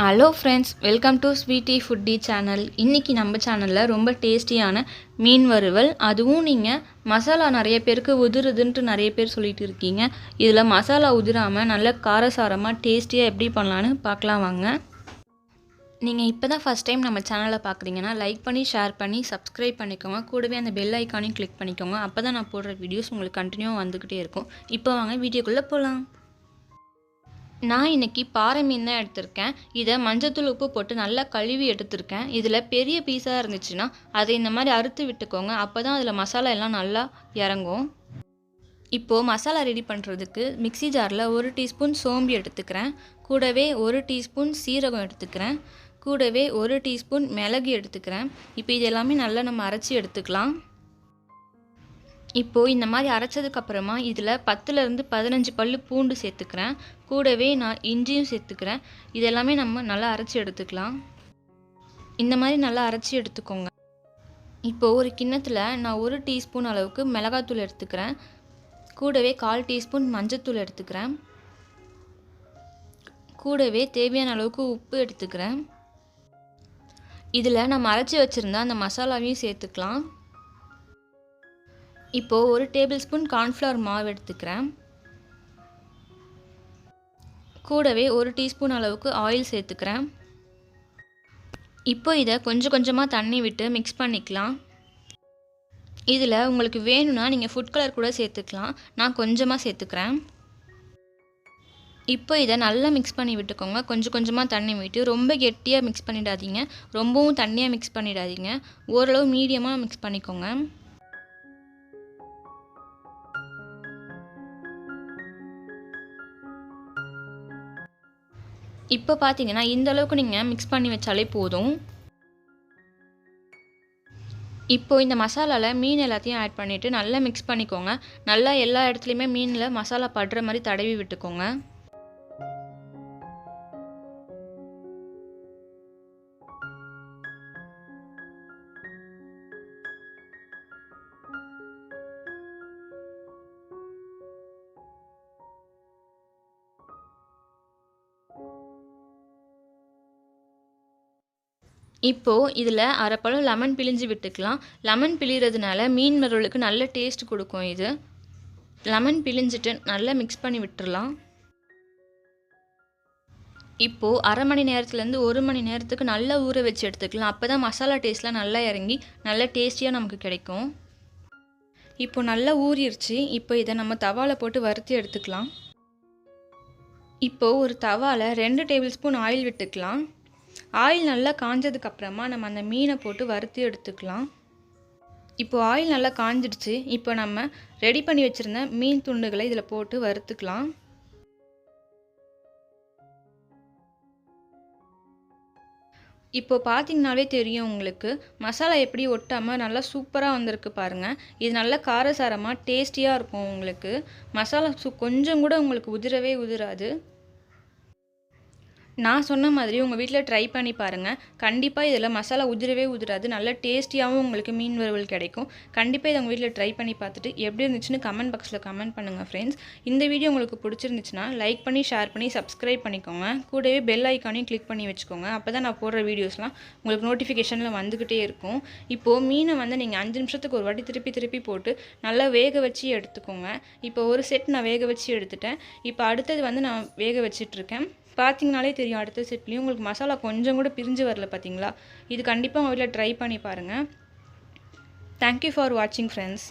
Hello friends, welcome to Sweety Foodie channel. இன்றைக்கி நம்ம சேனலில் ரொம்ப டேஸ்டியான மீன் வறுவல், அதுவும் நீங்கள் மசாலா நிறைய பேருக்கு உதிருதுன்ட்டு நிறைய பேர் சொல்லிட்டு இருக்கீங்க. இதில் மசாலா உதிராமல் நல்ல காரசாரமாக டேஸ்டியாக எப்படி பண்ணலான்னு பார்க்கலாம் வாங்க. நீங்கள் இப்போ தான் ஃபஸ்ட் டைம் நம்ம சேனலை பார்க்குறீங்கன்னா லைக் பண்ணி, ஷேர் பண்ணி, சப்ஸ்கிரைப் பண்ணிக்கோங்க. கூடவே அந்த பெல் ஐக்கானையும் கிளிக் பண்ணிக்கோங்க. அப்போ தான் நான் போடுற வீடியோஸ் உங்களுக்கு கண்டினியூவாக வந்துக்கிட்டே இருக்கும். இப்போ வாங்க வீடியோக்குள்ளே போகலாம். நான் இன்றைக்கி பாறை மீன் தான் எடுத்திருக்கேன். இதை மஞ்சத்தூள் உப்பு போட்டு நல்லா கழுவி எடுத்திருக்கேன். இதில் பெரிய பீஸாக இருந்துச்சுன்னா அதை இந்த மாதிரி அறுத்து விட்டுக்கோங்க. அப்போ தான் அதில் மசாலா எல்லாம் நல்லா இறங்கும். இப்போது மசாலா ரெடி பண்ணுறதுக்கு மிக்ஸி ஜாரில் 1 டீஸ்பூன் சோம்பு எடுத்துக்கிறேன். கூடவே 1 டீஸ்பூன் சீரகம் எடுத்துக்கிறேன். கூடவே 1 டீஸ்பூன் மிளகு எடுத்துக்கிறேன். இப்போ இது எல்லாமே நல்லா நம்ம அரைச்சி எடுத்துக்கலாம். இப்போது இந்த மாதிரி அரைச்சதுக்கப்புறமா இதில் 10லேருந்து 15 பல் பூண்டு சேர்த்துக்கிறேன். கூடவே நான் இஞ்சியும் சேர்த்துக்கிறேன். இதெல்லாமே நம்ம நல்லா அரைச்சி எடுத்துக்கலாம். இந்த மாதிரி நல்லா அரைச்சி எடுத்துக்கோங்க. இப்போது ஒரு கிண்ணத்தில் நான் 1 டீஸ்பூன் அளவுக்கு மிளகாத்தூள் எடுத்துக்கிறேன். கூடவே 1/4 டீஸ்பூன் மஞ்சத்தூள் எடுத்துக்கிறேன். கூடவே தேவையான அளவுக்கு உப்பு எடுத்துக்கிறேன். இதில் நம்ம அரைச்சி வச்சுருந்தா அந்த மசாலாவையும் சேர்த்துக்கலாம். இப்போது 1 டேபிள் ஸ்பூன் கார்ன்ஃப்ளவர் மாவு எடுத்துக்கிறேன். கூடவே 1 டீஸ்பூன் அளவுக்கு ஆயில் சேர்த்துக்கிறேன். இப்போ இதை கொஞ்சம் கொஞ்சமாக தண்ணி விட்டு மிக்ஸ் பண்ணிக்கலாம். இதில் உங்களுக்கு வேணும்னா நீங்கள் ஃபுட் கலர் கூட சேர்த்துக்கலாம். நான் கொஞ்சமாக சேர்த்துக்கிறேன். இப்போ இதை நல்லா மிக்ஸ் பண்ணி விட்டுக்கோங்க. கொஞ்சம் கொஞ்சமாக தண்ணி விட்டு ரொம்ப கெட்டியாக மிக்ஸ் பண்ணிடாதீங்க, ரொம்பவும் தண்ணியாக மிக்ஸ் பண்ணிடாதீங்க. ஓரளவு மீடியமாக மிக்ஸ் பண்ணிக்கோங்க. இப்போ பார்த்தீங்கன்னா இந்த அளவுக்கு நீங்கள் மிக்ஸ் பண்ணி வச்சாலே போதும். இப்போ இந்த மசாலாவில் மீன் எல்லாத்தையும் ஆட் பண்ணிவிட்டு நல்லா மிக்ஸ் பண்ணிக்கோங்க. நல்லா எல்லா இடத்துலையுமே மீனில் மசாலா படுற மாதிரி தடவி விட்டுக்கோங்க. இப்போது இதில் 1/2 பழம் லெமன் பிழிஞ்சு விட்டுக்கலாம். லெமன் பிழிகிறதுனால மீன் வறுவலுக்கு நல்ல டேஸ்ட் கொடுக்கும். இது லெமன் பிழிஞ்சிட்டு நல்லா மிக்ஸ் பண்ணி விட்டுறலாம். இப்போது 1/2 மணி நேரத்துலேருந்து 1 மணி நேரத்துக்கு நல்லா ஊற வச்சு எடுத்துக்கலாம். அப்போ தான் மசாலா டேஸ்ட்லாம் நல்லா இறங்கி நல்ல டேஸ்டியாக நமக்கு கிடைக்கும். இப்போது நல்லா ஊறிடுச்சு. இப்போ இதை நம்ம தவாவில் போட்டு வறுத்து எடுத்துக்கலாம். இப்போது ஒரு தவாவில் 2 டேபிள் ஸ்பூன் ஆயில் விட்டுக்கலாம். ஆயில் நல்லா காஞ்சதுக்கப்புறமா நம்ம அந்த மீனை போட்டு வறுத்து எடுத்துக்கலாம். இப்போது ஆயில் நல்லா காஞ்சிடுச்சு. இப்போ நம்ம ரெடி பண்ணி வச்சுருந்த மீன் துண்டுகளை இதில் போட்டு வறுத்துக்கலாம். இப்போ பார்த்தீங்கன்னாலே தெரியும் உங்களுக்கு மசாலா எப்படி ஒட்டாமல் நல்லா சூப்பராக வந்திருக்கு பாருங்கள். இது நல்லா காரசாரமாக டேஸ்டியாக இருக்கும். உங்களுக்கு மசாலா கொஞ்சம் கூட உங்களுக்கு உதிரவே உதிராது. நான் சொன்ன மாதிரி உங்கள் வீட்டில் ட்ரை பண்ணி பாருங்கள். கண்டிப்பாக இதில் மசாலா உதிரவே உதிராது. நல்ல டேஸ்டியாகவும் உங்களுக்கு மீன் வறுவல் கிடைக்கும். கண்டிப்பாக இதை உங்கள் வீட்டில் ட்ரை பண்ணி பார்த்துட்டு எப்படி இருந்துச்சுன்னு கமெண்ட் பாக்ஸில் கமெண்ட் பண்ணுங்கள் ஃப்ரெண்ட்ஸ். இந்த வீடியோ உங்களுக்கு பிடிச்சிருந்துச்சுன்னா லைக் பண்ணி, ஷேர் பண்ணி, சப்ஸ்கிரைப் பண்ணிக்கோங்க. கூடவே பெல் ஐக்கானையும் கிளிக் பண்ணி வச்சுக்கோங்க. அப்போ தான் நான் போடுற வீடியோஸ்லாம் உங்களுக்கு நோட்டிஃபிகேஷனில் வந்துக்கிட்டே இருக்கும். இப்போது மீனை நீங்கள் 5 நிமிஷத்துக்கு ஒரு வாட்டி திருப்பி போட்டு நல்லா வேக வச்சு எடுத்துக்கோங்க. இப்போ ஒரு செட் நான் வேக வச்சு எடுத்துட்டேன். இப்போ அடுத்தது நான் வேக வச்சிட்ருக்கேன். பார்த்தீங்கனாலே தெரியும் அடுத்த செட்லேயும் உங்களுக்கு மசாலா கொஞ்சம் கூட பிரிஞ்சு வரல பார்த்தீங்களா. இது கண்டிப்பாக உங்கள் வீட்டில் ட்ரை பண்ணி பாருங்கள். தேங்க்யூ ஃபார் வாட்சிங் ஃப்ரெண்ட்ஸ்.